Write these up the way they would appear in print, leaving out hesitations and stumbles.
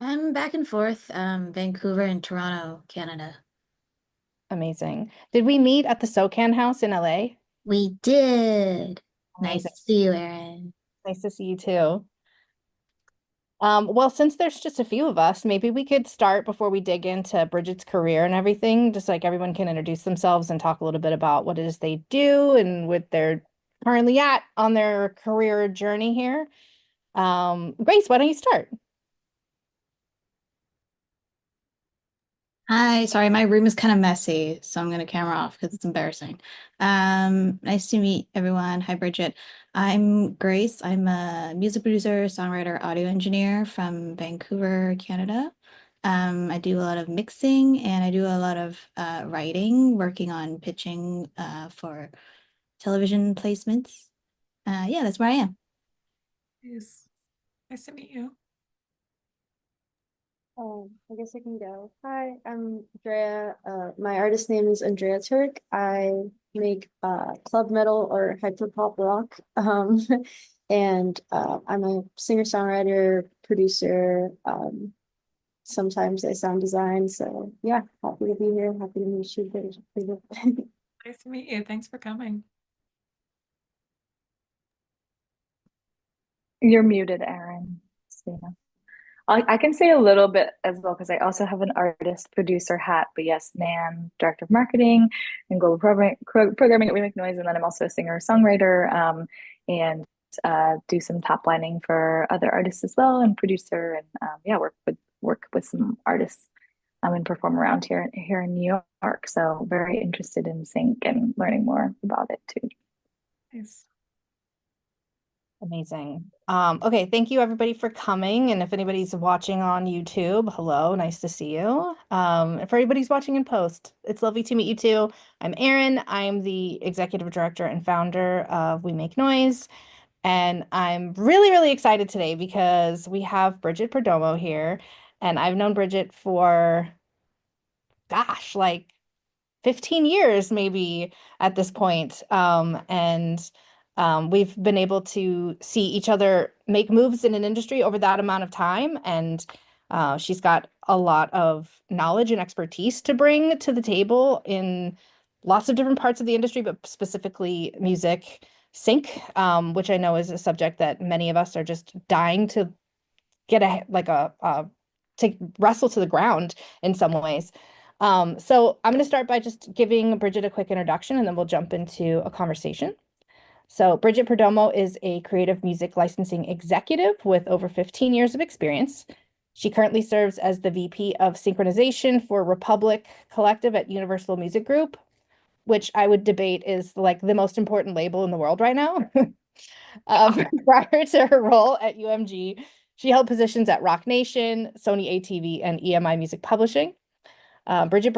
I'm back and forth, Vancouver and Toronto, Canada. Amazing. Did we meet at the SoCan house in LA? We did. Nice Amazing. to see you, Erin. Nice to see you too. Well, since there's just a few of us, maybe we could start before we dig into Bridget's career and everything, just like everyone can introduce themselves and talk a little bit about what it is they do and what they're currently at on their career journey here. Grace, why don't you start? Hi, sorry, my room is kind of messy, so I'm gonna camera off because it's embarrassing. Nice to meet everyone. Hi, Bridget. I'm Grace. I'm a music producer, songwriter, audio engineer from Vancouver, Canada. I do a lot of mixing and I do a lot of writing, working on pitching for television placements. Yeah, that's where I am. Yes. Nice to meet you. I guess I can go. Hi, I'm Andrea. My artist name is Andrea Turk. I make club metal or hyperpop rock. And I'm a singer-songwriter, producer. Sometimes I sound design. So yeah, happy to be here. Happy to meet you. Bridget. Nice to meet you. Thanks for coming. You're muted, Erin. Christina. I can say a little bit as well because I also have an artist producer hat, but yes, Nan, director of marketing and global programming at We Make Noise, and then I'm also a singer songwriter and do some top lining for other artists as well, and producer, and yeah, work with some artists and perform around here in New York. So very interested in sync and learning more about it too. Nice. Amazing. Okay, thank you everybody for coming. And if anybody's watching on YouTube, hello, nice to see you. And for anybody's watching in post, it's lovely to meet you too. I'm Erin. I'm the executive director and founder of We Make Noise. And I'm really, really excited today because we have Bridget Perdomo here. And I've known Bridget for, gosh, like 15 years maybe at this point. And we've been able to see each other make moves in an industry over that amount of time. And she's got a lot of knowledge and expertise to bring to the table in lots of different parts of the industry, but specifically music sync, which I know is a subject that many of us are just dying to get to wrestle to the ground in some ways. So I'm going to start by just giving Bridget a quick introduction and then we'll jump into a conversation. So Bridget Perdomo is a creative music licensing executive with over 15 years of experience. She currently serves as the VP of synchronization for Republic Collective at Universal Music Group, which I would debate is like the most important label in the world right now. Prior to her role at UMG, she held positions at Rock Nation, Sony ATV, and EMI Music Publishing. Bridget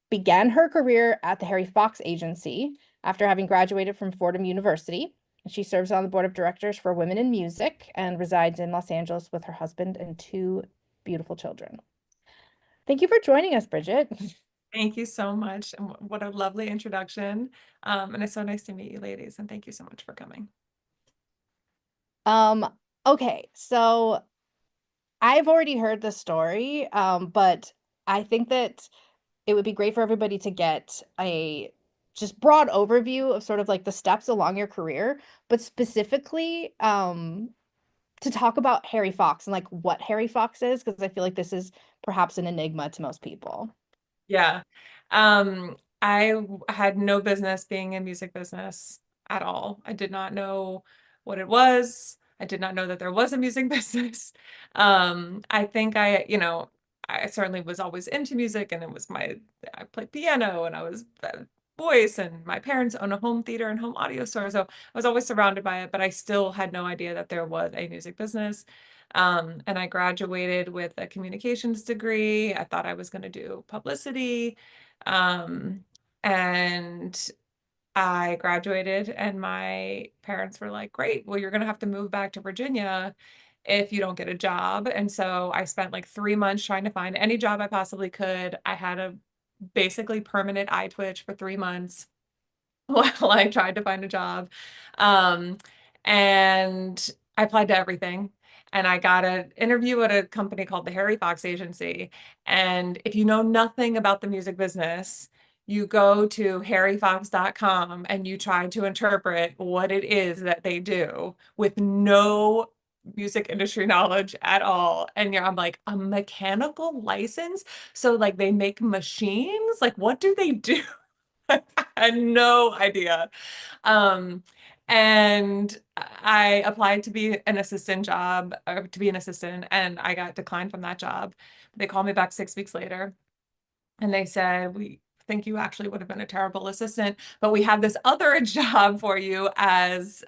began her career at the Harry Fox Agency after having graduated from Fordham University. She serves on the board of directors for Women in Music and resides in Los Angeles with her husband and two beautiful children. Thank you for joining us, Bridget. Thank you so much. And what a lovely introduction. And it's so nice to meet you, ladies. And thank you so much for coming. Um, okay, so I've already heard the story, but I think that it would be great for everybody to get a just broad overview of sort of like the steps along your career, but specifically to talk about Harry Fox and like what Harry Fox is, because I feel like this is perhaps an enigma to most people. Yeah. I had no business being in music business at all. I did not know what it was. I did not know that there was a music business. I think I certainly was always into music and I played piano and I was voice and my parents own a home theater and home audio store. So I was always surrounded by it, but I still had no idea that there was a music business. And I graduated with a communications degree. I thought I was going to do publicity. And I graduated, and my parents were like, great, well, you're going to have to move back to Virginia if you don't get a job. And so I spent like 3 months trying to find any job I possibly could. I had a basically permanent eye twitch for 3 months while I tried to find a job. Um, and I applied to everything, and I got an interview at a company called the Harry Fox Agency. And if you know nothing about the music business, you go to harryfox.com and you try to interpret what it is that they do with no music industry knowledge at all. And I'm like, a mechanical license? So like they make machines? Like what do they do? I had no idea. Um, and I applied to be an assistant job, or to be an assistant, and I got declined from that job. They called me back 6 weeks later, and they said, we think you actually would have been a terrible assistant, but we have this other job for you as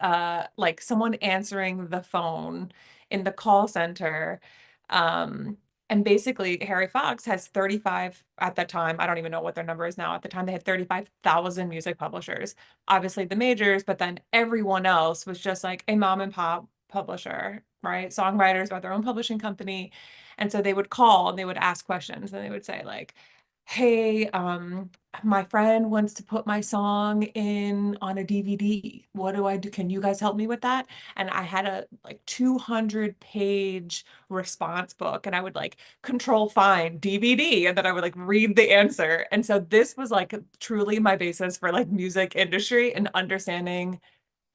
like someone answering the phone in the call center. Um, and basically, Harry Fox has 35 at that time. I don't even know what their number is now. At the time, they had 35,000 music publishers. Obviously, the majors, but then everyone else was just like a mom and pop publisher, right? Songwriters got their own publishing company. And so they would call and they would ask questions and they would say, like, hey, my friend wants to put my song in on a DVD. What do I do? Can you guys help me with that? And I had a like 200-page response book, and I would like control find DVD, and then I would like read the answer. And so this was like truly my basis for like music industry and understanding,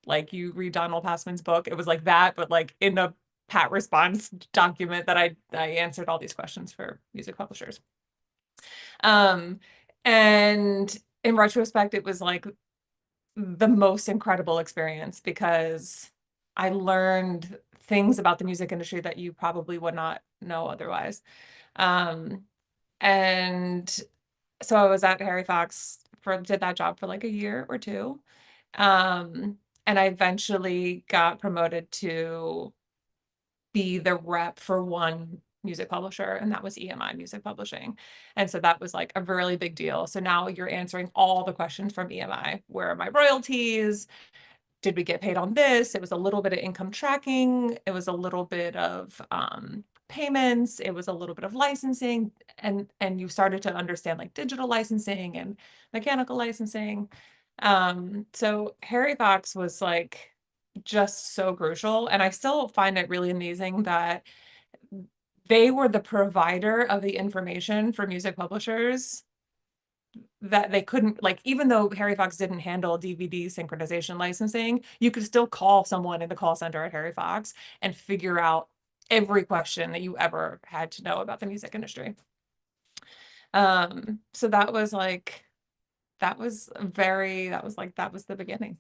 like you read Donald Passman's book, it was like that, but like in a pat response document that I answered all these questions for music publishers. Um, and in retrospect, it was like the most incredible experience because I learned things about the music industry that you probably would not know otherwise. Um, and so I was at Harry Fox did that job for like a year or two. And I eventually got promoted to be the rep for one music publisher, and that was EMI Music Publishing. And so that was like a really big deal. So now you're answering all the questions from EMI. Where are my royalties? Did we get paid on this? It was a little bit of income tracking. It was a little bit of payments. It was a little bit of licensing. And you started to understand like digital licensing and mechanical licensing. So Harry Fox was like just so crucial. And I still find it really amazing that they were the provider of the information for music publishers that they couldn't, like, even though Harry Fox didn't handle DVD synchronization licensing, you could still call someone in the call center at Harry Fox and figure out every question that you ever had to know about the music industry. So that was like, that was the beginning.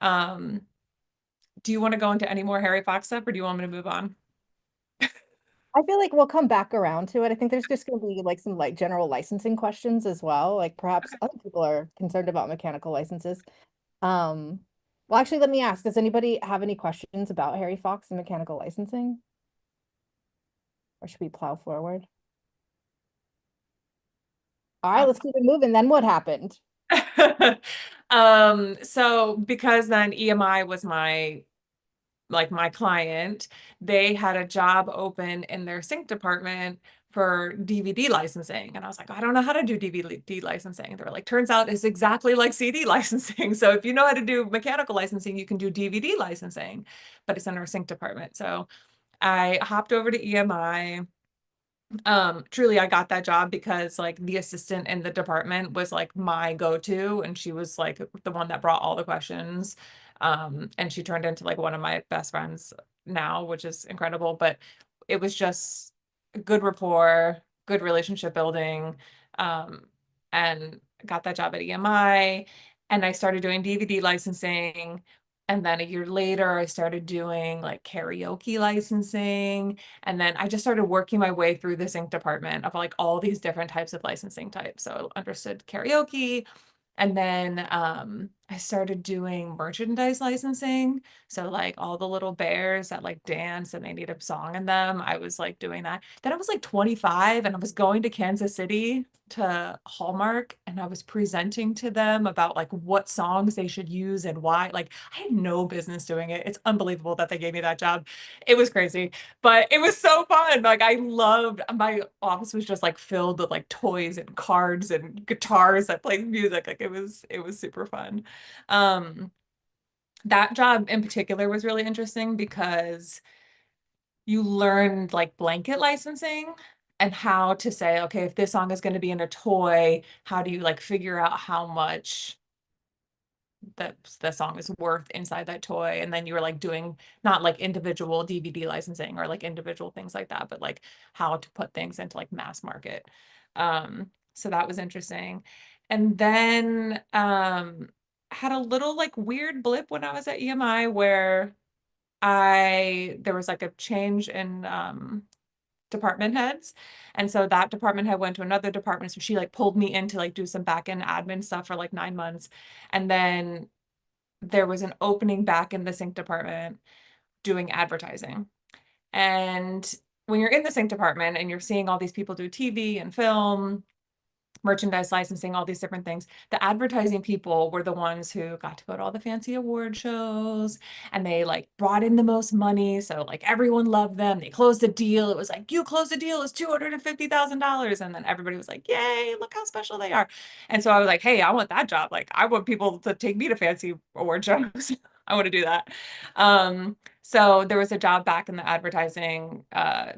Do you want to go into any more Harry Fox stuff, or do you want me to move on? I feel like we'll come back around to it. I think there's just going to be like some like general licensing questions as well. Like perhaps other people are concerned about mechanical licenses. Well, actually, let me ask, does anybody have any questions about Harry Fox and mechanical licensing? Or should we plow forward? All right, let's keep it moving. Then what happened? So because then EMI was my client, they had a job open in their sync department for DVD licensing. And I was like, I don't know how to do DVD licensing. They were like, turns out it's exactly like CD licensing. So if you know how to do mechanical licensing, you can do DVD licensing, but it's in our sync department. So I hopped over to EMI. Truly, I got that job because like the assistant in the department was like my go-to, and she was like the one that brought all the questions. And she turned into like one of my best friends now, which is incredible. But it was just good rapport, good relationship building. And got that job at EMI, and I started doing DVD licensing. And then a year later, I started doing like karaoke licensing. And then I just started working my way through the sync department of like all these different types of licensing types. So I understood karaoke. And then I started doing merchandise licensing. So like all the little bears that like dance and they need a song in them, I was like doing that. Then I was like 25 and I was going to Kansas City to Hallmark, and I was presenting to them about like what songs they should use and why. Like I had no business doing it. It's unbelievable that they gave me that job. It was crazy, but it was so fun. Like I loved, my office was just like filled with like toys and cards and guitars that played music. Like it was super fun. that job in particular was really interesting because you learned like blanket licensing and how to say, okay, if this song is going to be in a toy, how do you like figure out how much the song is worth inside that toy? And then you were like doing not like individual DVD licensing or like individual things like that, but like how to put things into like mass market. So that was interesting. And then had a little like weird blip when I was at EMI where there was like a change in department heads. And so that department head went to another department. So she like pulled me in to like do some back end admin stuff for like 9 months. And then there was an opening back in the sync department doing advertising. And when you're in the sync department and you're seeing all these people do TV and film, merchandise licensing, all these different things. The advertising people were the ones who got to go to all the fancy award shows and they like brought in the most money. So like everyone loved them. They closed a deal. It was like, you closed a deal, it's $250,000. And then everybody was like, yay, look how special they are. And so I was like, hey, I want that job. Like I want people to take me to fancy award shows. I want to do that. So there was a job back in the advertising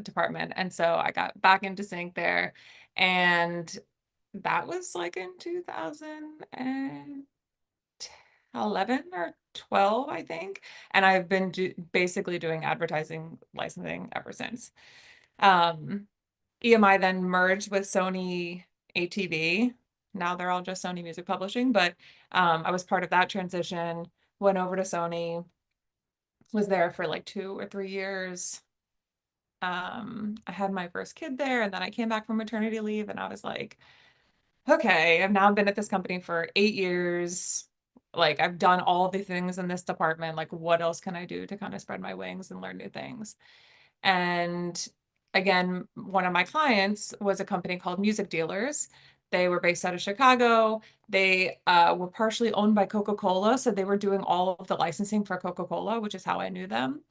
department. And so I got back into sync there. And that was like in 2011 or 12, I think. And I've been basically doing advertising licensing ever since. EMI then merged with Sony ATV. Now they're all just Sony Music Publishing, but I was part of that transition, went over to Sony, was there for like 2 or 3 years. I had my first kid there, and then I came back from maternity leave, and I was like, okay, I've now been at this company for 8 years. Like I've done all the things in this department. Like what else can I do to kind of spread my wings and learn new things? And again, one of my clients was a company called Music Dealers. They were based out of Chicago. They were partially owned by Coca-Cola. So they were doing all of the licensing for Coca-Cola, which is how I knew them.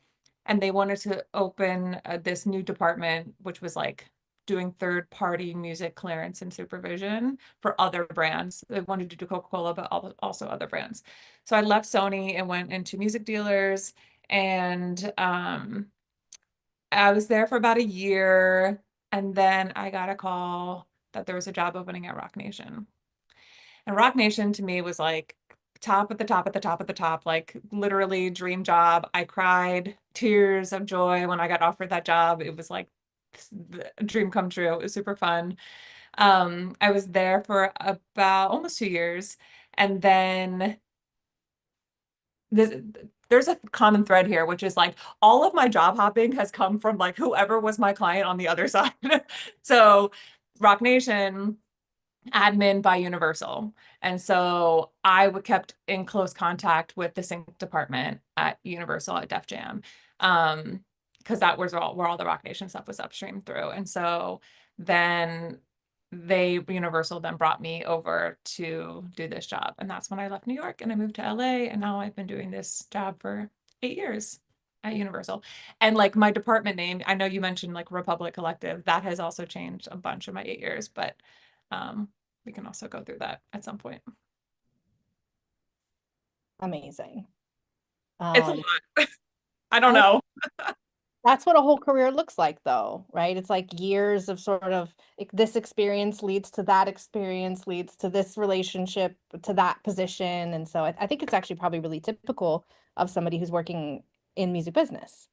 And they wanted to open this new department, which was like doing third-party music clearance and supervision for other brands. They wanted to do Coca-Cola, but also other brands. So I left Sony and went into Music Dealers, and I was there for about a year, and then I got a call that there was a job opening at Rock Nation. And Rock Nation to me was like top at the top at the top at the top, like literally dream job. I cried tears of joy when I got offered that job. It was like a dream come true. It was super fun. I was there for about almost 2 years. And then there's a common thread here, which is like all of my job hopping has come from like whoever was my client on the other side. So Rock Nation, admin by Universal. And so I kept in close contact with the sync department at Universal at Def Jam. Because that was where all the Rock Nation stuff was upstream through. And so then Universal then brought me over to do this job. And that's when I left New York and I moved to LA. And now I've been doing this job for 8 years at Universal. And like my department name, I know you mentioned like Republic Collective, that has also changed a bunch of my 8 years, but we can also go through that at some point. Amazing. It's a lot. I don't know. That's what a whole career looks like, though, right? It's like years of sort of this experience leads to that experience, leads to this relationship, to that position. And so I think it's actually probably really typical of somebody who's working in music business.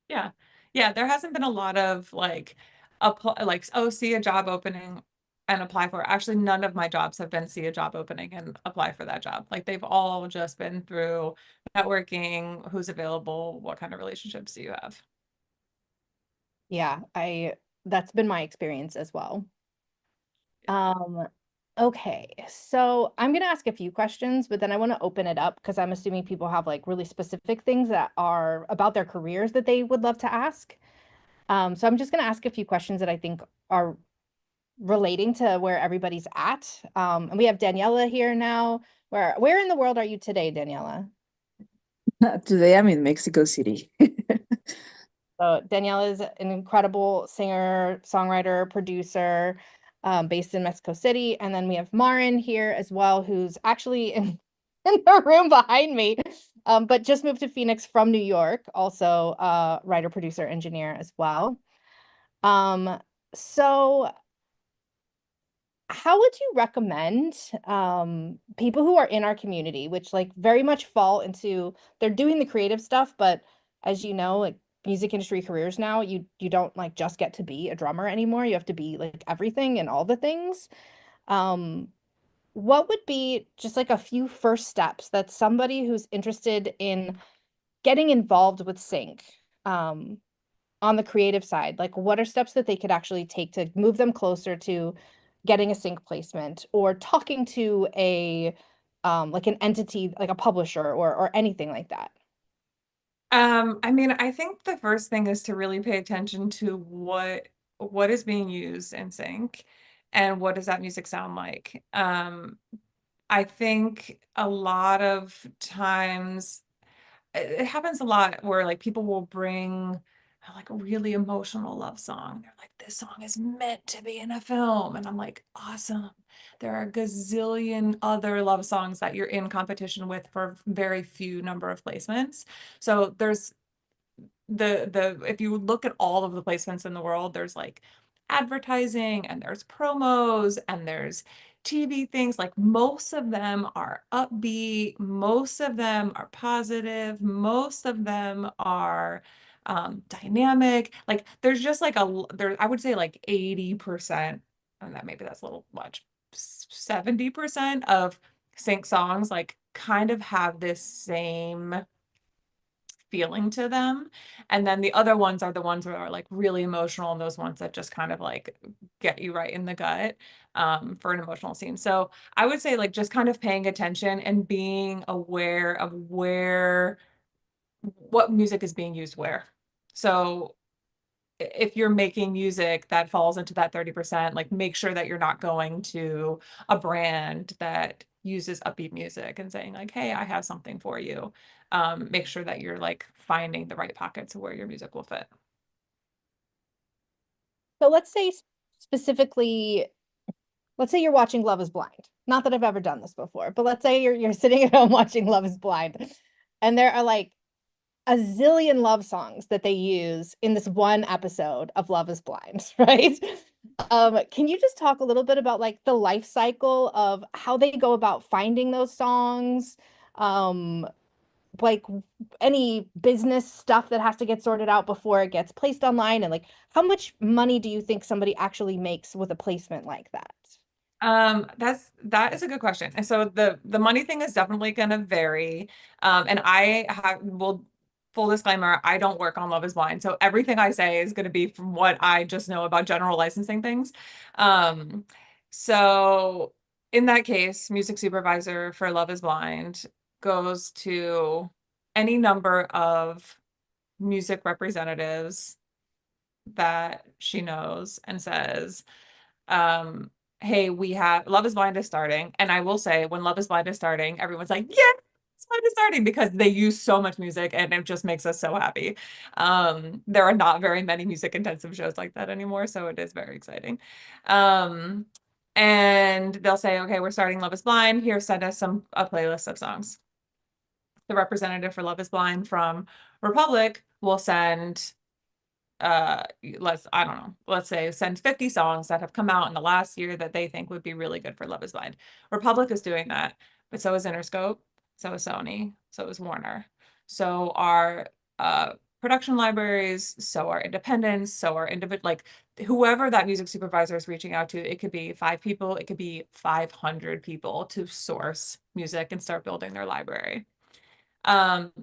Yeah. Yeah. There hasn't been a lot of like, oh, see a job opening and apply for it. Actually, none of my jobs have been see a job opening and apply for that job. Like they've all just been through networking, who's available, what kind of relationships do you have? Yeah, that's been my experience as well. Okay, so I'm gonna ask a few questions, but then I want to open it up because I'm assuming people have like really specific things that are about their careers that they would love to ask. So I'm just gonna ask a few questions that I think are relating to where everybody's at. And we have Daniela here now. Where in the world are you today, Daniela? Today I'm in Mexico City. So Daniela is an incredible singer, songwriter, producer, based in Mexico City. And then we have Marin here as well, who's actually in in the room behind me, but just moved to Phoenix from New York, also writer, producer, engineer as well. So how would you recommend people who are in our community, which like very much fall into, they're doing the creative stuff, but as you know, like music industry careers now, you don't like just get to be a drummer anymore. You have to be like everything and all the things. What would be just like a few first steps that somebody who's interested in getting involved with sync on the creative side, like what are steps that they could actually take to move them closer to getting a sync placement or talking to a like an entity like a publisher or anything like that? I mean, I think the first thing is to really pay attention to what is being used in sync and what does that music sound like. I think a lot of times it happens a lot where like people will bring like a really emotional love song. They're like, this song is meant to be in a film. And I'm like, awesome. There are a gazillion other love songs that you're in competition with for very few number of placements. So there's if you look at all of the placements in the world, there's like advertising and there's promos and there's TV things. Like most of them are upbeat, most of them are positive, most of them are dynamic. Like there's just like I would say like 80%, and that maybe that's a little much, 70% of sync songs like kind of have this same feeling to them. And then the other ones are the ones that are like really emotional, and those ones that just kind of like get you right in the gut for an emotional scene. So I would say like just kind of paying attention and being aware of what music is being used where. So if you're making music that falls into that 30%, like make sure that you're not going to a brand that uses upbeat music and saying like, hey, I have something for you. Make sure that you're like finding the right pockets of where your music will fit. So let's say specifically, let's say you're watching Love is Blind. Not that I've ever done this before, but let's say you're sitting at home watching Love is Blind, and there are like a zillion love songs that they use in this one episode of Love is Blind, right? Can you just talk a little bit about like the life cycle of how they go about finding those songs? Like any business stuff that has to get sorted out before it gets placed online, and like how much money do you think somebody actually makes with a placement like that? That is a good question. And so the money thing is definitely going to vary. And full disclaimer, I don't work on Love is Blind. So everything I say is going to be from what I just know about general licensing things. So in that case, music supervisor for Love is Blind goes to any number of music representatives that she knows and says, hey, we have Love is Blind is starting. And I will say when Love is Blind is starting, everyone's like, yeah, Love is Blind is starting, because they use so much music and it just makes us so happy. There are not very many music intensive shows like that anymore, so it is very exciting. And they'll say, okay, we're starting Love is Blind. Here, send us a playlist of songs. The representative for Love is Blind from Republic will send let's say send 50 songs that have come out in the last year that they think would be really good for Love is Blind. Republic is doing that, but so is Interscope, so is Sony, so is Warner. So are production libraries, so are independents, so are individual, like whoever that music supervisor is reaching out to. It could be 5 people, it could be 500 people to source music and start building their library.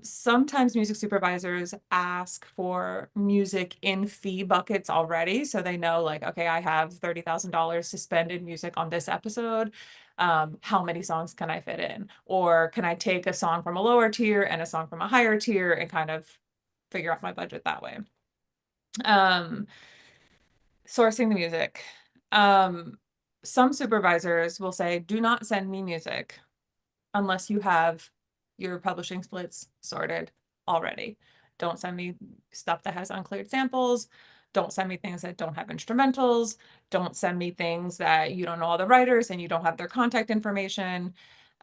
Sometimes music supervisors ask for music in fee buckets already. So they know like, okay, I have $30,000 to spend in music on this episode. How many songs can I fit in? Or can I take a song from a lower tier and a song from a higher tier and kind of figure out my budget that way? Sourcing the music. Some supervisors will say, do not send me music unless you have your publishing splits sorted already. Don't send me stuff that has uncleared samples. Don't send me things that don't have instrumentals. Don't send me things that you don't know all the writers and you don't have their contact information.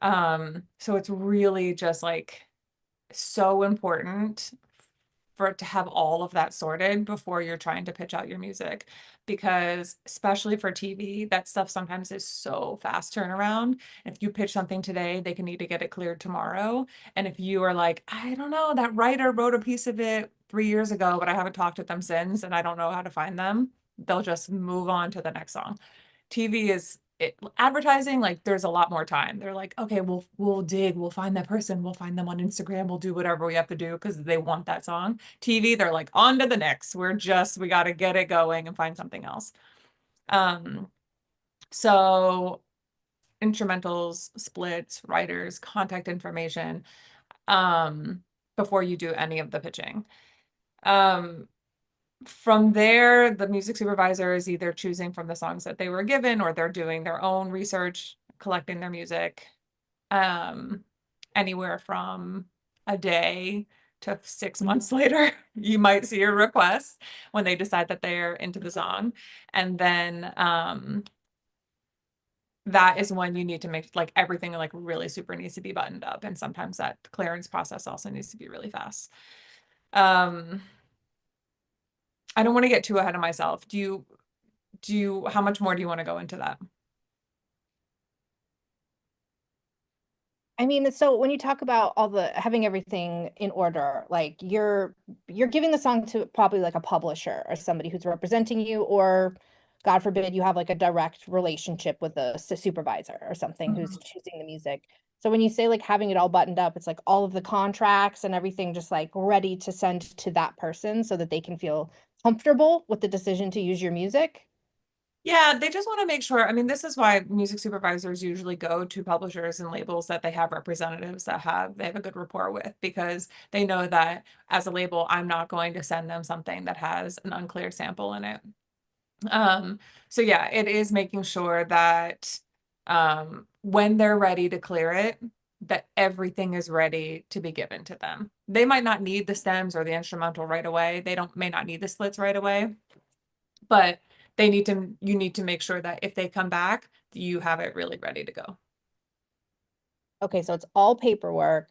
So it's really just like so important for it to have all of that sorted before you're trying to pitch out your music, because especially for TV, that stuff sometimes is so fast turnaround. If you pitch something today, they can need to get it cleared tomorrow. And if you are like, I don't know, that writer wrote a piece of it 3 years ago, but I haven't talked to them since, and I don't know how to find them, they'll just move on to the next song. TV is advertising, like there's a lot more time. They're like, okay, we'll dig, we'll find that person, we'll find them on Instagram, we'll do whatever we have to do because they want that song. TV, they're like, on to the next. We got to get it going and find something else. So instrumentals, splits, writers, contact information, before you do any of the pitching. From there, the music supervisor is either choosing from the songs that they were given, or they're doing their own research, collecting their music, anywhere from a day to 6 months later. You might see a request when they decide that they're into the song. And then that is when you need to make like everything like really super needs to be buttoned up. And sometimes that clearance process also needs to be really fast. I don't want to get too ahead of myself. How much more do you want to go into that? I mean, so when you talk about all the having everything in order, like you're giving the song to probably like a publisher or somebody who's representing you, or God forbid you have like a direct relationship with a supervisor or something who's choosing the music. So when you say like having it all buttoned up, it's like all of the contracts and everything just like ready to send to that person so that they can feel comfortable with the decision to use your music. Yeah, they just want to make sure. I mean, this is why music supervisors usually go to publishers and labels that they have representatives that they have a good rapport with, because they know that as a label, I'm not going to send them something that has an unclear sample in it. So yeah, it is making sure that when they're ready to clear it, that everything is ready to be given to them. They might not need the stems or the instrumental right away. They may not need the splits right away, but you need to make sure that if they come back, you have it really ready to go. Okay, so it's all paperwork,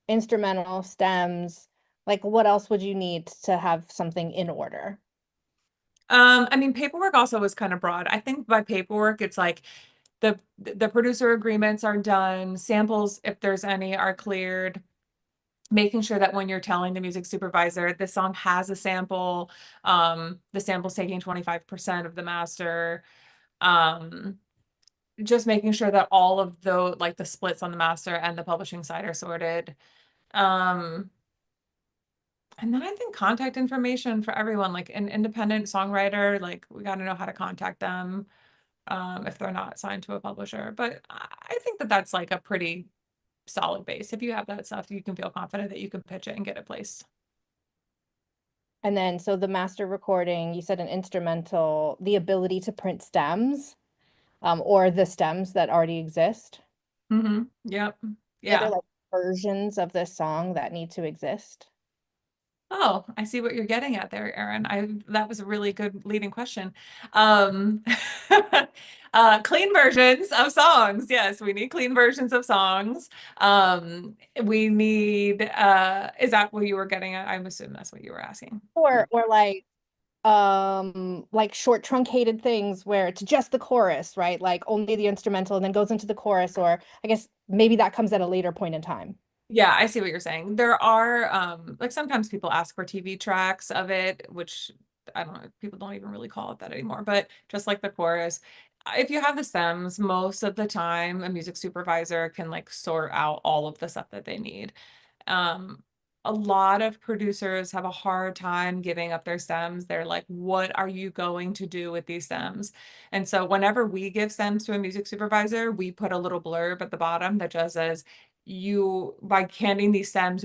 instrumental, stems. Like what else would you need to have something in order? I mean, paperwork also is kind of broad. I think by paperwork, it's like the producer agreements are done, samples, if there's any, are cleared, making sure that when you're telling the music supervisor this song has a sample, the sample's taking 25% of the master, just making sure that all of the splits on the master and the publishing side are sorted. And then I think contact information for everyone, like an independent songwriter, like we got to know how to contact them if they're not signed to a publisher. But I think that that's like a pretty solid base. If you have that stuff, you can feel confident that you can pitch it and get it placed. And then, so the master recording, you said an instrumental, the ability to print stems, or the stems that already exist. Yep. Are Yeah. there like versions of this song that need to exist? Oh, I see what you're getting at there, Erin. That was a really good leading question. Um, clean versions of songs. Yes, we need clean versions of songs. We need, is that what you were getting at? I'm assuming that's what you were asking. Or like short truncated things where it's just the chorus, right? Like only the instrumental and then goes into the chorus, or I guess maybe that comes at a later point in time. Yeah, I see what you're saying. There are like sometimes people ask for TV tracks of it, which I don't know, people don't even really call it that anymore, but just like the chorus, if you have the stems, most of the time a music supervisor can like sort out all of the stuff that they need. A lot of producers have a hard time giving up their stems. They're like, what are you going to do with these stems? And so whenever we give stems to a music supervisor, we put a little blurb at the bottom that just says, by handing these stems,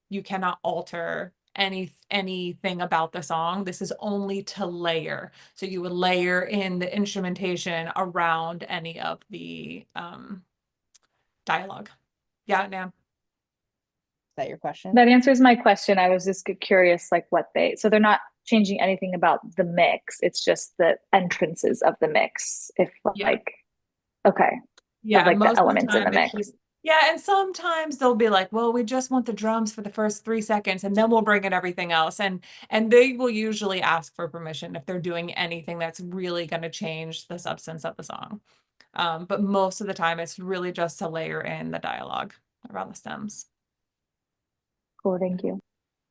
you cannot alter anything about the song. This is only to layer. So you would layer in the instrumentation around any of the dialogue. Yeah, Nan. Is that your question? That answers my question. I was just curious, like so they're not changing anything about the mix. It's just the entrances of the mix. If Yeah. like, okay. Yeah, like most the of elements in the time it's mix. Yeah, and sometimes they'll be like, well, we just want the drums for the first 3 seconds and then we'll bring in everything else. And they will usually ask for permission if they're doing anything that's really going to change the substance of the song. But most of the time it's really just to layer in the dialogue around the stems. Cool, thank you.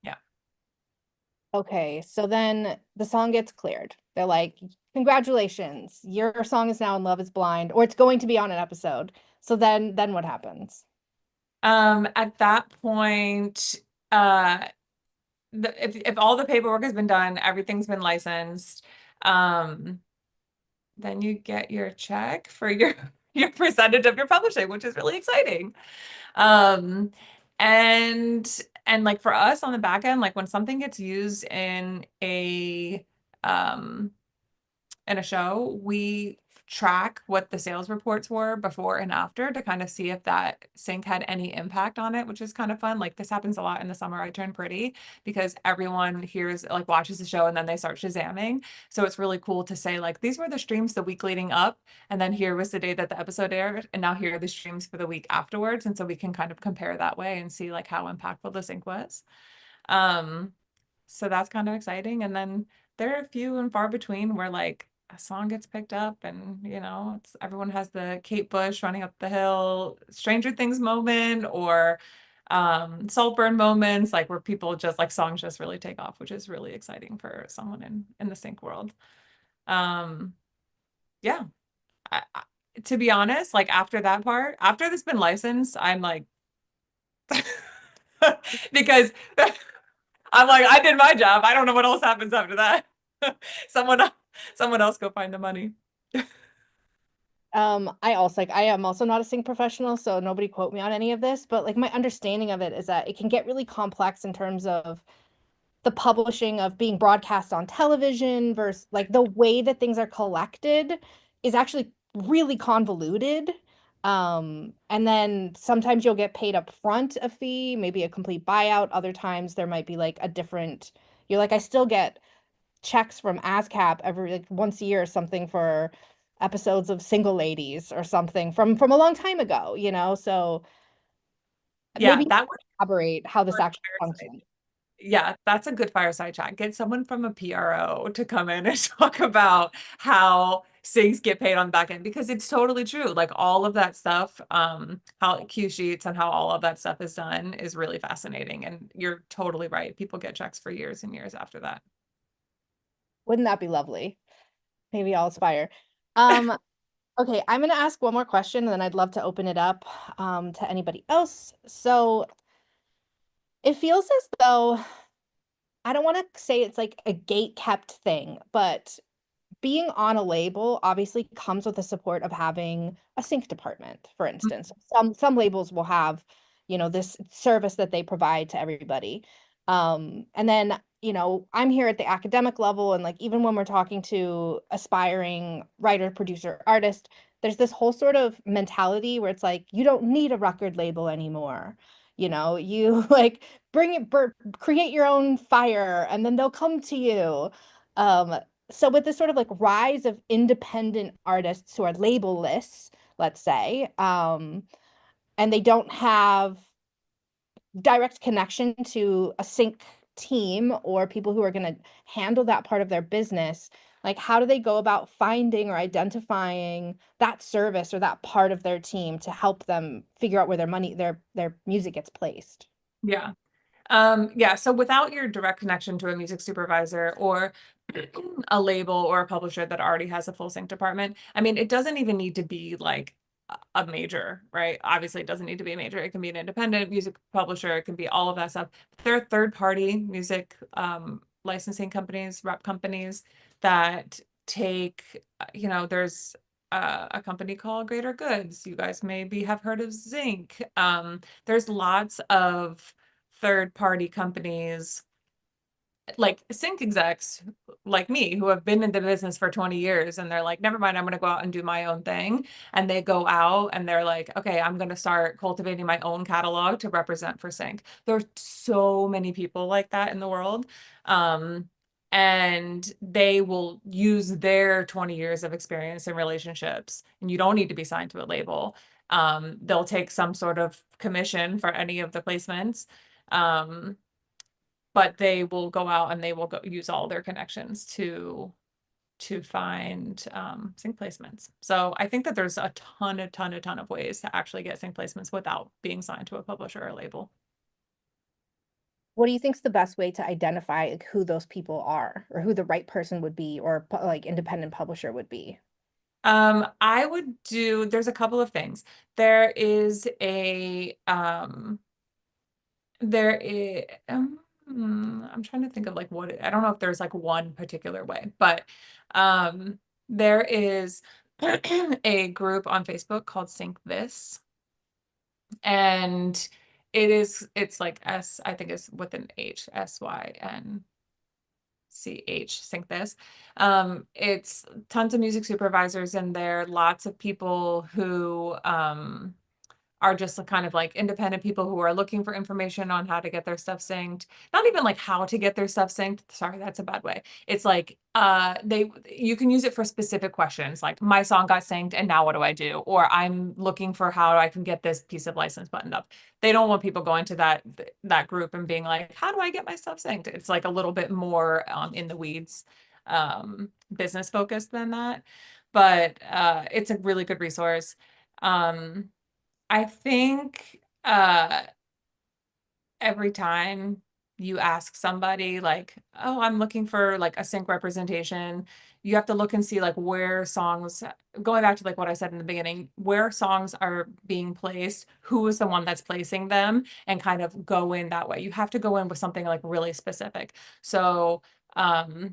Yeah. Okay, so then the song gets cleared. They're like, congratulations, your song is now in Love is Blind, or it's going to be on an episode. So then what happens? At that point, if all the paperwork has been done, everything's been licensed, then you get your check for your your percentage of your publishing, which is really exciting. Um, and like for us on the back end, like when something gets used um in a show, we track what the sales reports were before and after to kind of see if that sync had any impact on it, which is kind of fun. Like this happens a lot in the summer I Turn Pretty because everyone hears, like watches the show and then they start Shazamming. So it's really cool to say like, these were the streams the week leading up. And then here was the day that the episode aired. And now here are the streams for the week afterwards. And so we can kind of compare that way and see like how impactful the sync was. So that's kind of exciting. And then there are few and far between where like a song gets picked up and it's everyone has the Kate Bush running up the hill Stranger Things moment or Saltburn moments, like where people just like songs just really take off, which is really exciting for someone in the sync world. Yeah. To be honest, like after that part, after it's been licensed, I'm like because I'm like, I did my job. I don't know what else happens after that. Someone, someone else go find the money. I am also not a sync professional, so nobody quote me on any of this, but like my understanding of it is that it can get really complex in terms of the publishing of being broadcast on television versus like the way that things are collected is actually really convoluted. And then sometimes you'll get paid up front a fee, maybe a complete buyout. Other times there might be like a different, you're like, I still get checks from ASCAP every like once a year or something for episodes of Single Ladies or something from a long time ago, So Yeah, maybe that would elaborate how this work actually Fireside. functions. Yeah, that's a good fireside chat. Get someone from a PRO to come in and talk about how SIGs get paid on the back end because it's totally true. Like all of that stuff, how Q sheets and how all of that stuff is done is really fascinating. And you're totally right. People get checks for years and years after that. Wouldn't that be lovely? Maybe I'll aspire. Okay, I'm gonna ask one more question and then I'd love to open it up to anybody else. So it feels as though I don't want to say it's like a gate kept thing, but being on a label obviously comes with the support of having a sync department, for instance. Some labels will have, this service that they provide to everybody. And then, I'm here at the academic level, and like even when we're talking to aspiring writer, producer, artist, there's this whole sort of mentality where it's like you don't need a record label anymore. You like bring it, create your own fire, and then they'll come to you. So with this sort of like rise of independent artists who are label-less, let's say, and they don't have direct connection to a sync team or people who are going to handle that part of their business, like how do they go about finding or identifying that service or that part of their team to help them figure out where their music gets placed? Yeah. Yeah, so without your direct connection to a music supervisor or a label or a publisher that already has a full sync department, I mean, it doesn't even need to be like a major, right? Obviously, it doesn't need to be a major. It can be an independent music publisher. It can be all of that stuff. There are third-party music licensing companies, rep companies that take, there's a company called Greater Goods. You guys maybe have heard of Zinc. There's lots of third-party companies like sync execs like me who have been in the business for 20 years and they're like, never mind, I'm going to go out and do my own thing. And they go out and they're like, okay, I'm going to start cultivating my own catalog to represent for sync. There are so many people like that in the world. And they will use their 20 years of experience and relationships, and you don't need to be signed to a label They'll take some sort of commission for any of the placements. But they will go out and they will go use all their connections to find sync placements. So I think that there's a ton of ways to actually get sync placements without being signed to a publisher or label. What do you think is the best way to identify like, who those people are, or who the right person would be, or like independent publisher would be? I would do, there's a couple of things. There is I'm trying to think of like I don't know if there's like one particular way, but there is a group on Facebook called Sync This, and it's like I think it's with an H, SYNCH, Sync This. It's tons of music supervisors in there, lots of people who are just kind of like independent people who are looking for information on how to get their stuff synced. Not even like how to get their stuff synced. Sorry, that's a bad way. It's like you can use it for specific questions like my song got synced and now what do I do? Or I'm looking for how I can get this piece of license buttoned up. They don't want people going to that group and being like, how do I get my stuff synced? It's like a little bit more in the weeds, business focused than that. But it's a really good resource. I think every time you ask somebody like, oh, I'm looking for like a sync representation, you have to look and see like where songs, going back to like what I said in the beginning, where songs are being placed, who is the one that's placing them, and kind of go in that way. You have to go in with something like really specific. So I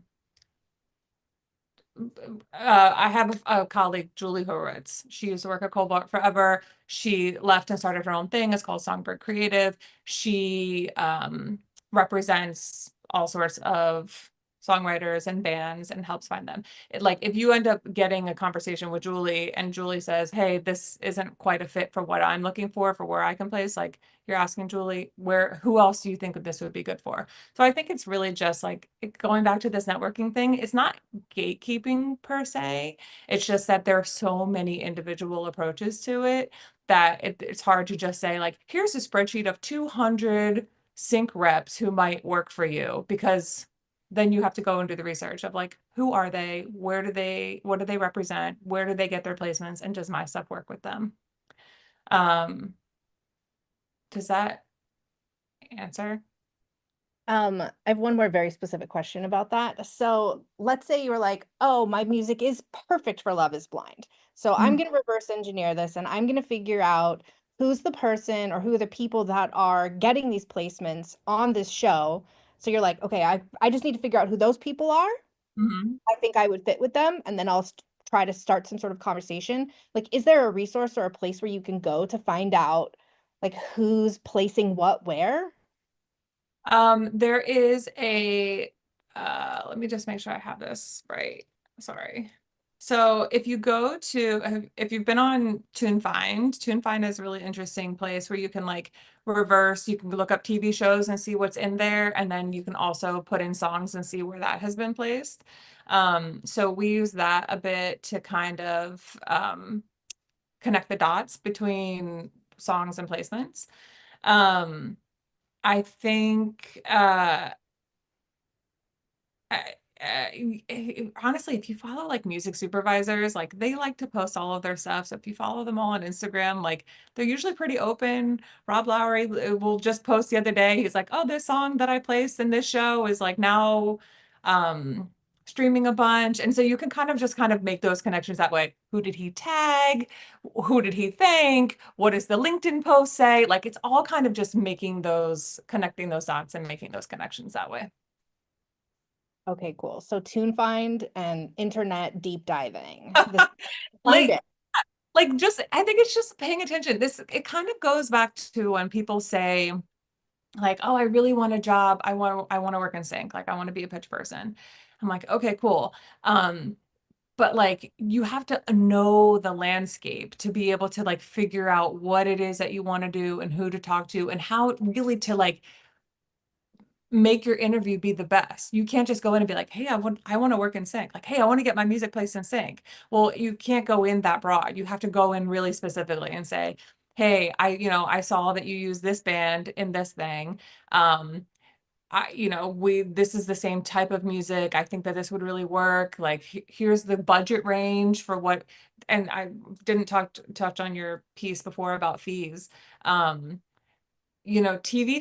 have a colleague, Julie Horowitz. She used to work at Cobalt forever. She left and started her own thing. It's called Songbird Creative. She represents all sorts of songwriters and bands and helps find them. Like if you end up getting a conversation with Julie and Julie says, hey, this isn't quite a fit for what I'm looking for where I can place, like you're asking Julie, who else do you think this would be good for? So I think it's really just like going back to this networking thing. It's not gatekeeping per se. It's just that there are so many individual approaches to it that it's hard to just say like, here's a spreadsheet of 200 sync reps who might work for you, because then you have to go and do the research of like, who are they? What do they represent? Where do they get their placements? And does my stuff work with them? Does that answer? I have one more very specific question about that. So let's say you're like, oh, my music is perfect for Love is Blind. So I'm going to reverse engineer this and I'm going to figure out who's the person or who are the people that are getting these placements on this show. So you're like, okay, I just need to figure out who those people are. Mhm. I think I would fit with them. And then I'll try to start some sort of conversation. Like, is there a resource or a place where you can go to find out like who's placing what where? There is let me just make sure I have this right. Sorry. So if you go to, if you've been on TuneFind is a really interesting place where you can like you can look up TV shows and see what's in there. And then you can also put in songs and see where that has been placed. So we use that a bit to kind of connect the dots between songs and placements. I think honestly, if you follow like music supervisors, like they like to post all of their stuff. So if you follow them all on Instagram, like they're usually pretty open. Rob Lowry will just post the other day. He's like, oh, this song that I placed in this show is like now streaming a bunch. And so you can kind of make those connections that way. Who did he tag? Who did he thank? What does the LinkedIn post say? Like it's all kind of just connecting those dots and making those connections that way. Okay, cool. So TuneFind and internet deep diving. Find Like, it. I think it's just paying attention. It kind of goes back to when people say, like, oh, I really want a job. I want to work in sync. Like, I want to be a pitch person. I'm like, okay, cool. But like, you have to know the landscape to be able to like figure out what it is that you want to do and who to talk to and how really to like make your interview be the best. You can't just go in and be like, hey, I want to work in sync. Like, hey, I want to get my music placed in sync. Well, you can't go in that broad. You have to go in really specifically and say, hey, I saw that you use this band in this thing. This is the same type of music. I think that this would really work. Like, here's the budget range for what, and I didn't touch on your piece before about fees. TV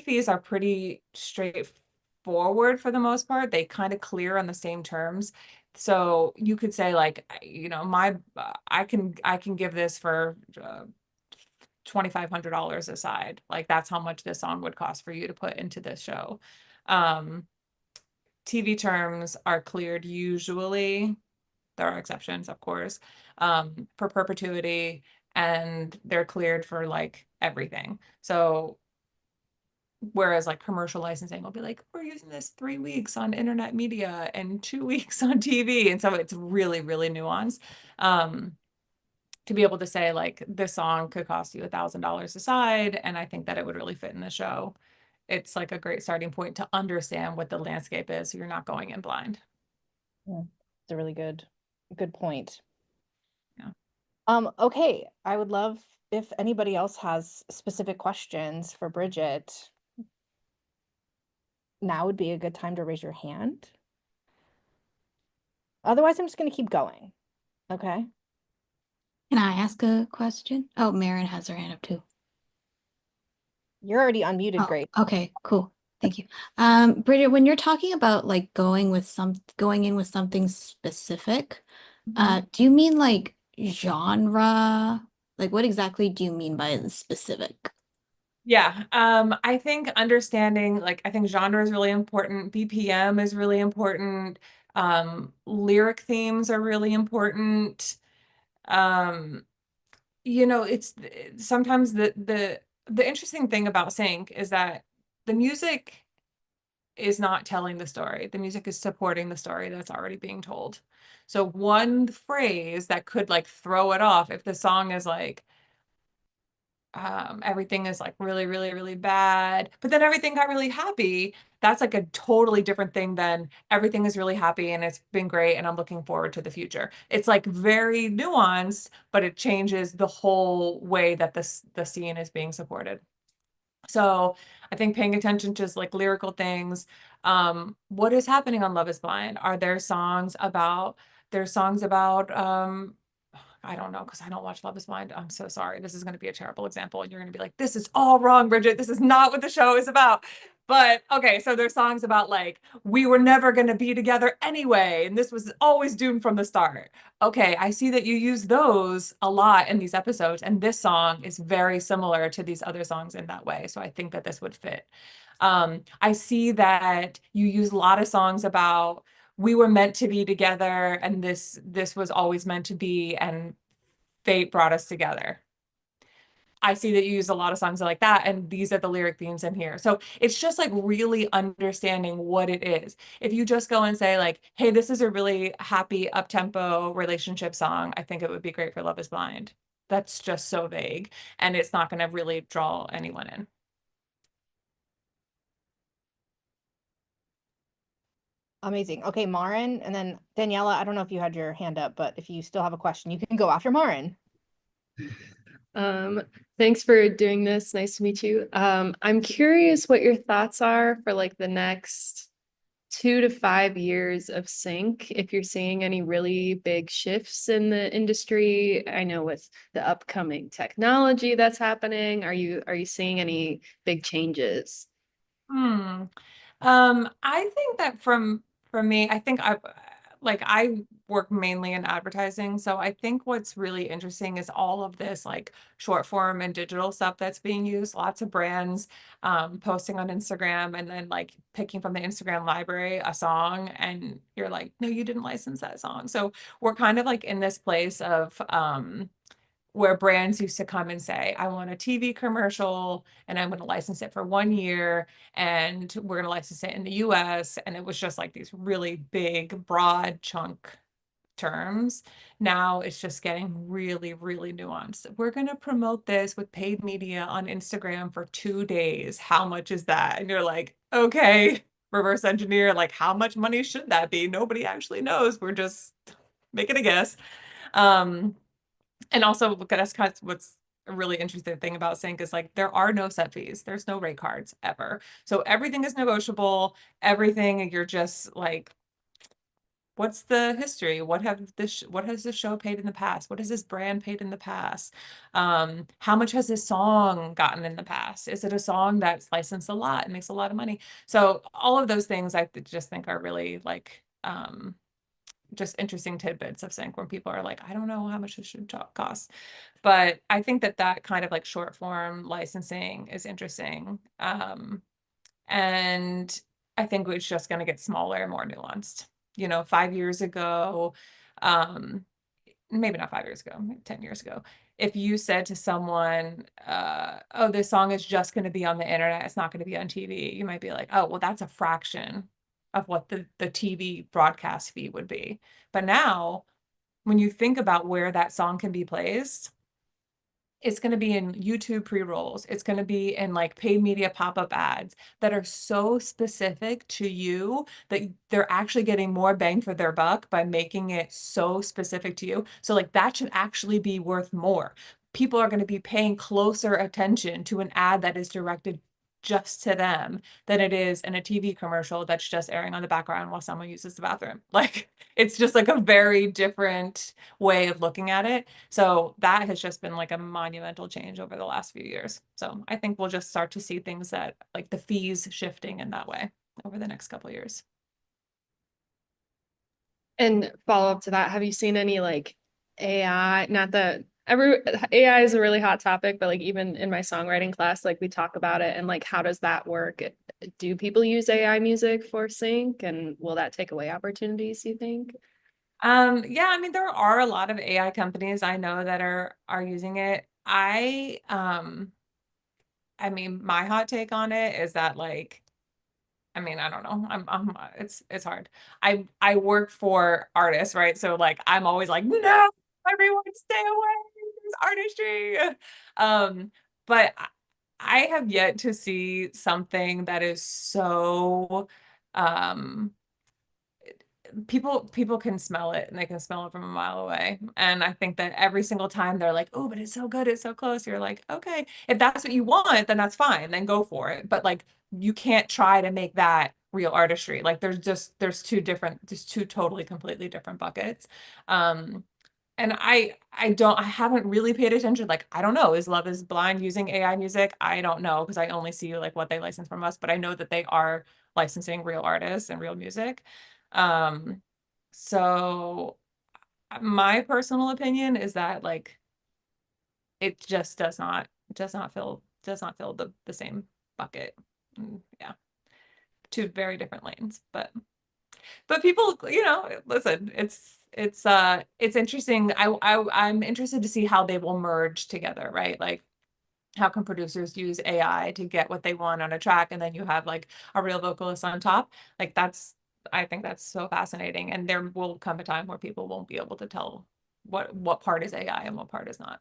fees are pretty straightforward for the most part. They kind of clear on the same terms. So you could say like, I can give this for $2,500 aside. Like that's how much this song would cost for you to put into this show. TV terms are cleared usually. There are exceptions, of course, for perpetuity, and they're cleared for like everything. So whereas like commercial licensing will be like, we're using this 3 weeks on internet media and 2 weeks on TV. And so it's really, really nuanced. To be able to say like this song could cost you $1,000 aside, and I think that it would really fit in the show. It's like a great starting point to understand what the landscape is, so you're not going in blind. Yeah, it's a really good point. Yeah. Okay, I would love if anybody else has specific questions for Bridget. Now would be a good time to raise your hand. Otherwise, I'm just going to keep going. Okay. Can I ask a question? Oh, Marin has her hand up too. You're already unmuted, Oh, great. okay, cool. Thank you. Bridget, when you're talking about like going in with something specific, do you mean like genre? Like what exactly do you mean by the specific? Yeah, I think understanding, like, I think genre is really important. BPM is really important. Lyric themes are really important. It's sometimes the interesting thing about sync is that the music is not telling the story. The music is supporting the story that's already being told. So one phrase that could like throw it off if the song is like, everything is like really, really, really bad, but then everything got really happy. That's like a totally different thing than everything is really happy and it's been great and I'm looking forward to the future. It's like very nuanced, but it changes the whole way that the scene is being supported. So I think paying attention to just like lyrical things. What is happening on Love is Blind? Are there songs about, I don't know, because I don't watch Love is Blind. I'm so sorry. This is going to be a terrible example. And you're going to be like, this is all wrong, Bridget. This is not what the show is about. But okay, so there's songs about like, we were never going to be together anyway. And this was always doomed from the start. Okay, I see that you use those a lot in these episodes. And this song is very similar to these other songs in that way. So I think that this would fit. I see that you use a lot of songs about we were meant to be together and this was always meant to be and fate brought us together. I see that you use a lot of songs like that, and these are the lyric themes in here. So it's just like really understanding what it is. If you just go and say like, hey, this is a really happy up-tempo relationship song, I think it would be great for Love is Blind. That's just so vague, and it's not going to really draw anyone in. Amazing. Okay, Marin, and then Daniela, I don't know if you had your hand up, but if you still have a question, you can go after Marin. Thanks for doing this. Nice to meet you. I'm curious what your thoughts are for like the next 2 to 5 years of sync, if you're seeing any really big shifts in the industry. I know with the upcoming technology that's happening, are you seeing any big changes? I think that for me, I think I work mainly in advertising. So I think what's really interesting is all of this like short form and digital stuff that's being used. Lots of brands posting on Instagram and then like picking from the Instagram library a song and you're like, no, you didn't license that song. So we're kind of like in this place of where brands used to come and say, I want a TV commercial and I'm going to license it for 1 year and we're going to license it in the US. And it was just like these really big, broad chunk terms. Now it's just getting really, really nuanced. We're going to promote this with paid media on Instagram for 2 days. How much is that? And you're like, okay, reverse engineer, like, how much money should that be? Nobody actually knows. We're just making a guess. And also, that's kind of what's a really interesting thing about sync is like there are no set fees. There's no rate cards ever. So everything is negotiable. Everything you're just like, what's the history? What has this show paid in the past? What has this brand paid in the past? How much has this song gotten in the past? Is it a song that's licensed a lot and makes a lot of money? So all of those things I just think are really like just interesting tidbits of sync when people are like, I don't know how much this should cost. But I think that kind of like short form licensing is interesting. And I think it's just going to get smaller and more nuanced. 5 years ago, maybe not 5 years ago, maybe 10 years ago, if you said to someone, oh, this song is just going to be on the internet, it's not going to be on TV, you might be like, oh, well, that's a fraction of what the TV broadcast fee would be. But now, when you think about where that song can be placed, it's going to be in YouTube pre-rolls. It's going to be in like paid media pop-up ads that are so specific to you that they're actually getting more bang for their buck by making it so specific to you. So like that should actually be worth more. People are going to be paying closer attention to an ad that is directed just to them than it is in a TV commercial that's just airing on the background while someone uses the bathroom. Like it's just like a very different way of looking at it. So that has just been like a monumental change over the last few years. So I think we'll just start to see things that like the fees shifting in that way over the next couple of years. And follow up to that, have you seen any like AI, not that AI is a really hot topic, but like even in my songwriting class, like we talk about it and like how does that work? Do people use AI music for sync, and will that take away opportunities, you think? Yeah, I mean there are a lot of AI companies I know that are using it. I mean my hot take on it is that like I mean, I don't know. It's hard. I work for artists, right? So like I'm always like, no, everyone stay away. There's artistry. But I have yet to see something that is so people can smell it and they can smell it from a mile away. And I think that every single time they're like, oh, but it's so good, it's so close. You're like, okay, if that's what you want, then that's fine, then go for it. But like you can't try to make that real artistry. Like there's two totally completely different buckets. And I haven't really paid attention. Like, I don't know, is Love is Blind using AI music? I don't know, because I only see like what they license from us, but I know that they are licensing real artists and real music. So my personal opinion is that like it just does not fill the same bucket. Yeah, two very different lanes, but people, listen, it's interesting. I'm interested to see how they will merge together, right? Like how can producers use AI to get what they want on a track, and then you have like a real vocalist on top. Like I think that's so fascinating. And there will come a time where people won't be able to tell what part is AI and what part is not.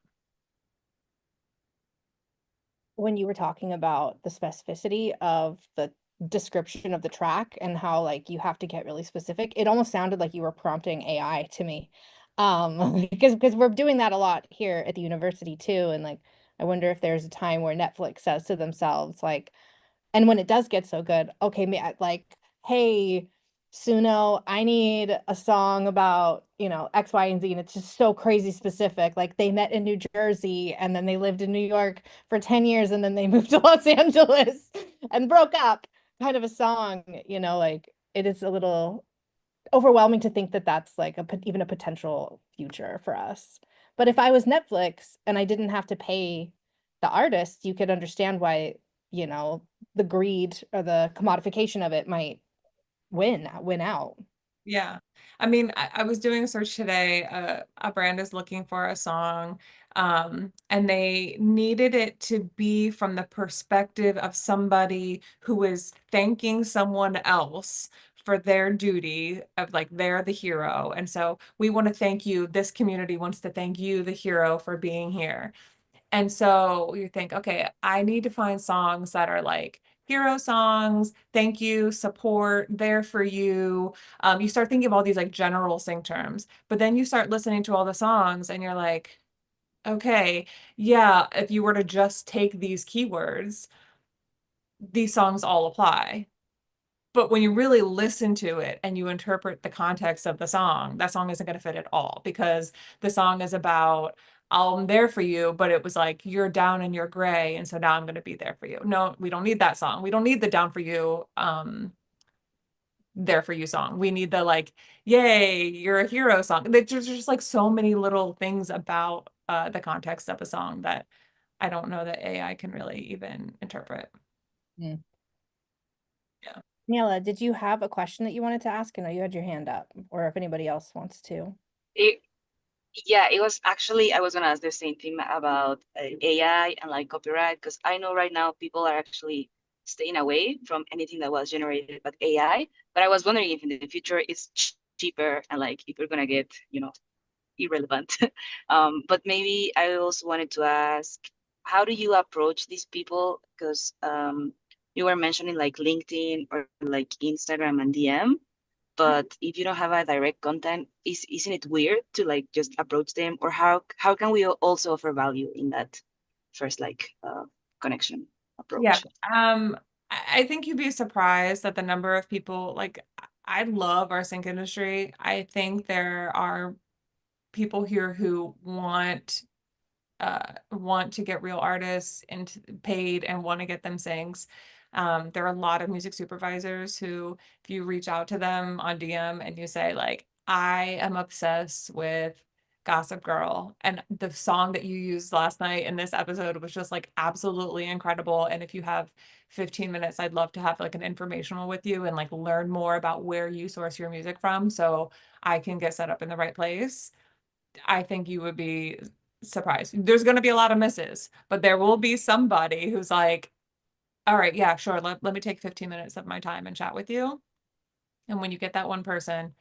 When you were talking about the specificity of the description of the track and how like you have to get really specific, it almost sounded like you were prompting AI to me. Because we're doing that a lot here at the university too. And like I wonder if there's a time where Netflix says to themselves, like, and when it does get so good, okay, like, hey, Suno, I need a song about, X, Y, and Z. And it's just so crazy specific. Like they met in New Jersey and then they lived in New York for 10 years and then they moved to Los Angeles and broke up, kind of a song, like it is a little overwhelming to think that that's like even a potential future for us. But if I was Netflix and I didn't have to pay the artist, you could understand why, the greed or the commodification of it might win out. Yeah. I mean, I was doing a search today. A brand is looking for a song, and they needed it to be from the perspective of somebody who is thanking someone else for their duty of like they're the hero. And so we want to thank you. This community wants to thank you, the hero, for being here. And so you think, okay, I need to find songs that are like hero songs, thank you, support, there for you. You start thinking of all these like general sync terms, but then you start listening to all the songs and you're like, okay, yeah, if you were to just take these keywords, these songs all apply. But when you really listen to it and you interpret the context of the song, that song isn't going to fit at all because the song is about, I'm there for you, but it was like, you're down and you're gray. And so now I'm going to be there for you. No, we don't need that song. We don't need the down for you, there for you song. We need the like, yay, you're a hero song. There's just like so many little things about the context of a song that I don't know that AI can really even interpret. Yeah. Yeah. Nela, did you have a question that you wanted to ask? I know you had your hand up, or if anybody else wants to. Yeah, it was actually, I was gonna ask the same thing about AI and like copyright, because I know right now people are actually staying away from anything that was generated by AI. But I was wondering if in the future it's cheaper and like if you're gonna get, irrelevant. But maybe I also wanted to ask, how do you approach these people? Because you were mentioning like LinkedIn or like Instagram and DM. But if you don't have a direct content, isn't it weird to like just approach them? Or how can we also offer value in that first like connection Yeah. approach? I think you'd be surprised at the number of people like I love our sync industry. I think there are people here who want to get real artists and paid and want to get them syncs. There are a lot of music supervisors who, if you reach out to them on DM and you say like, I am obsessed with Gossip Girl, and the song that you used last night in this episode was just like absolutely incredible. And if you have 15 minutes, I'd love to have like an informational with you and like learn more about where you source your music from so I can get set up in the right place. I think you would be surprised. There's going to be a lot of misses, but there will be somebody who's like, all right, yeah, sure. Let me take 15 minutes of my time and chat with you. And when you get that one person,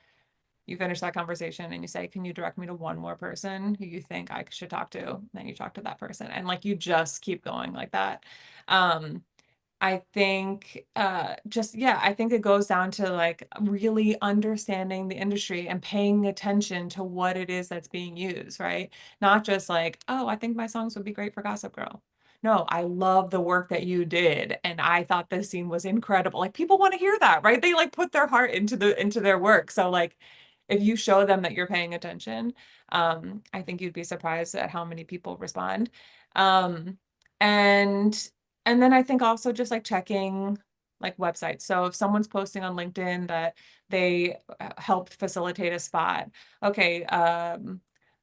you finish that conversation and you say, can you direct me to one more person who you think I should talk to? Then you talk to that person. And like you just keep going like that. I think I think it goes down to like really understanding the industry and paying attention to what it is that's being used, right? Not just like, oh, I think my songs would be great for Gossip Girl. No, I love the work that you did and I thought this scene was incredible. Like people want to hear that, right? They like put their heart into their work. So like if you show them that you're paying attention, I think you'd be surprised at how many people respond. Um, and and then I think also just like checking like websites. So if someone's posting on LinkedIn that they helped facilitate a spot, okay,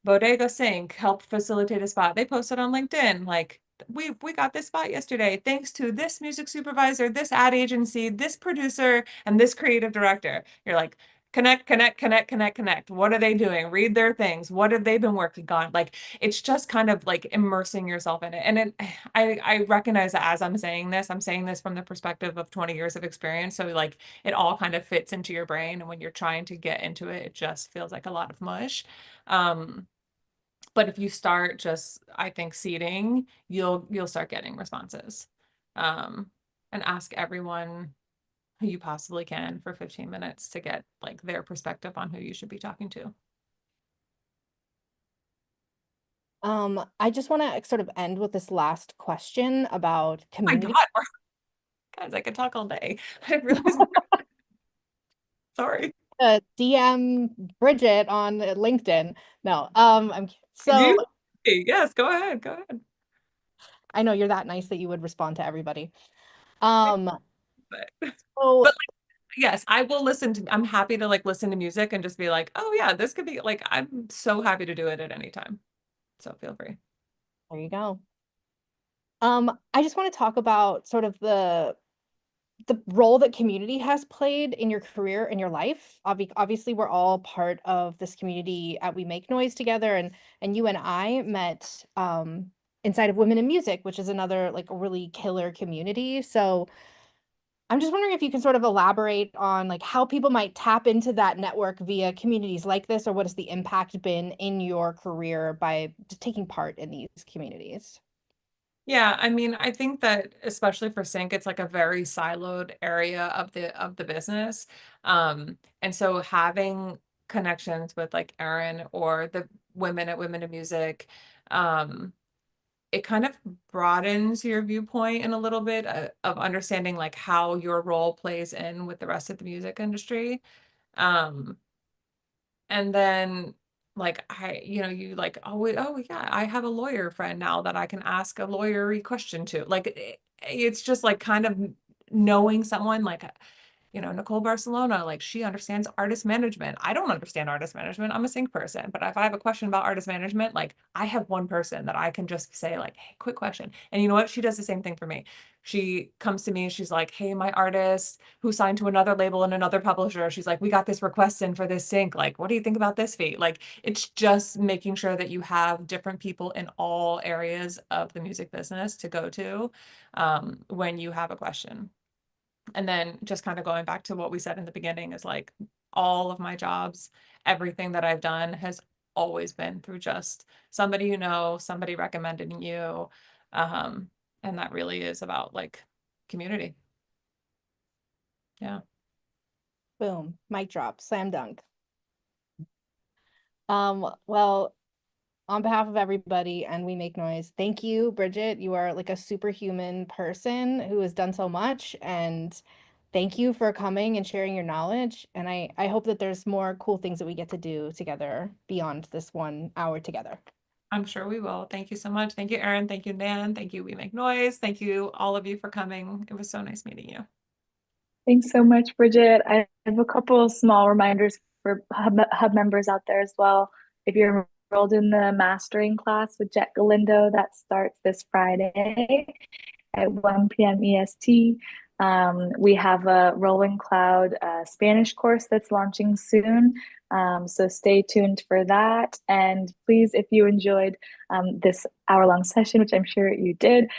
Bodega Sync helped facilitate a spot. They posted on LinkedIn, like we got this spot yesterday thanks to this music supervisor, this ad agency, this producer, and this creative director. You're like, connect. What are they doing? Read their things. What have they been working on? Like, it's just kind of like immersing yourself in it. And I recognize that as I'm saying this from the perspective of 20 years of experience. So like it all kind of fits into your brain. And when you're trying to get into it, it just feels like a lot of mush. But if you start just, I think, seeding, you'll start getting responses. And ask everyone who you possibly can for 15 minutes to get like their perspective on who you should be talking to. I just want to sort of end with this last question about Oh my community. God, guys, I could talk all day. I didn't realize. Sorry. DM Bridget on LinkedIn. No, You? Yes, go ahead. Go ahead. I know you're that nice that you would respond to everybody. Um, But, so but like, yes, I will listen to, I'm happy to like listen to music and just be like, oh yeah, this could be like, I'm so happy to do it at any time. So feel free. there you go. I just want to talk about sort of the role that community has played in your career and your life. Obviously, we're all part of this community at We Make Noise together, and you and I met inside of Women in Music, which is another like a really killer community. So I'm just wondering if you can sort of elaborate on like how people might tap into that network via communities like this, or what has the impact been in your career by taking part in these communities? Yeah, I mean, I think that especially for sync, it's like a very siloed area of the business. And so having connections with like Erin or the women at Women in Music, um, it kind of broadens your viewpoint in a little bit of understanding like how your role plays in with the rest of the music industry. Um, and then like you like, oh yeah, I have a lawyer friend now that I can ask a lawyery question to. Like it's just like kind of knowing someone like Nicole Barcelona, like she understands artist management. I don't understand artist management. I'm a sync person. But if I have a question about artist management, like I have one person that I can just say like, hey, quick question. And you know what? She does the same thing for me. She comes to me and she's like, hey, my artist who signed to another label and another publisher, she's like, we got this request in for this sync. Like, what do you think about this fee? Like, it's just making sure that you have different people in all areas of the music business to go to when you have a question. And then just kind of going back to what we said in the beginning is like all of my jobs, everything that I've done has always been through just somebody somebody recommending you. Um, and that really is about like community. Yeah. Boom, mic drop, slam dunk. Well, on behalf of everybody and We Make Noise, thank you, Bridget. You are like a superhuman person who has done so much, and thank you for coming and sharing your knowledge. And I hope that there's more cool things that we get to do together beyond this 1 hour together. I'm sure we will. Thank you so much. Thank you, Erin. Thank you, Nan. Thank you, We Make Noise. Thank you, all of you, for coming. It was so nice meeting you. Thanks so much, Bridget. I have a couple of small reminders for hub members out there as well. If you're enrolled in the mastering class with Jet Galindo, that starts this Friday at 1 p.m. EST. We have a Rolling Cloud Spanish course that's launching soon. So stay tuned for that. And please, if you enjoyed this hour-long session, which I'm sure you did,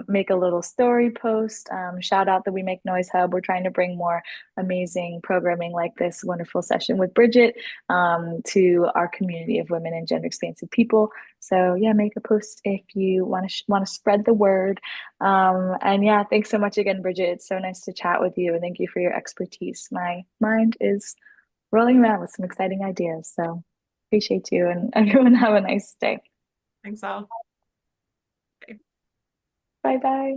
make a little story post, shout out the We Make Noise Hub. We're trying to bring more amazing programming like this wonderful session with Bridget to our community of women and gender expansive people. So yeah, make a post if you want to spread the word. And yeah, thanks so much again, Bridget. It's so nice to chat with you, and thank you for your expertise. My mind is rolling around with some exciting ideas. So appreciate you, and everyone have a nice day. Thanks all. Bye bye.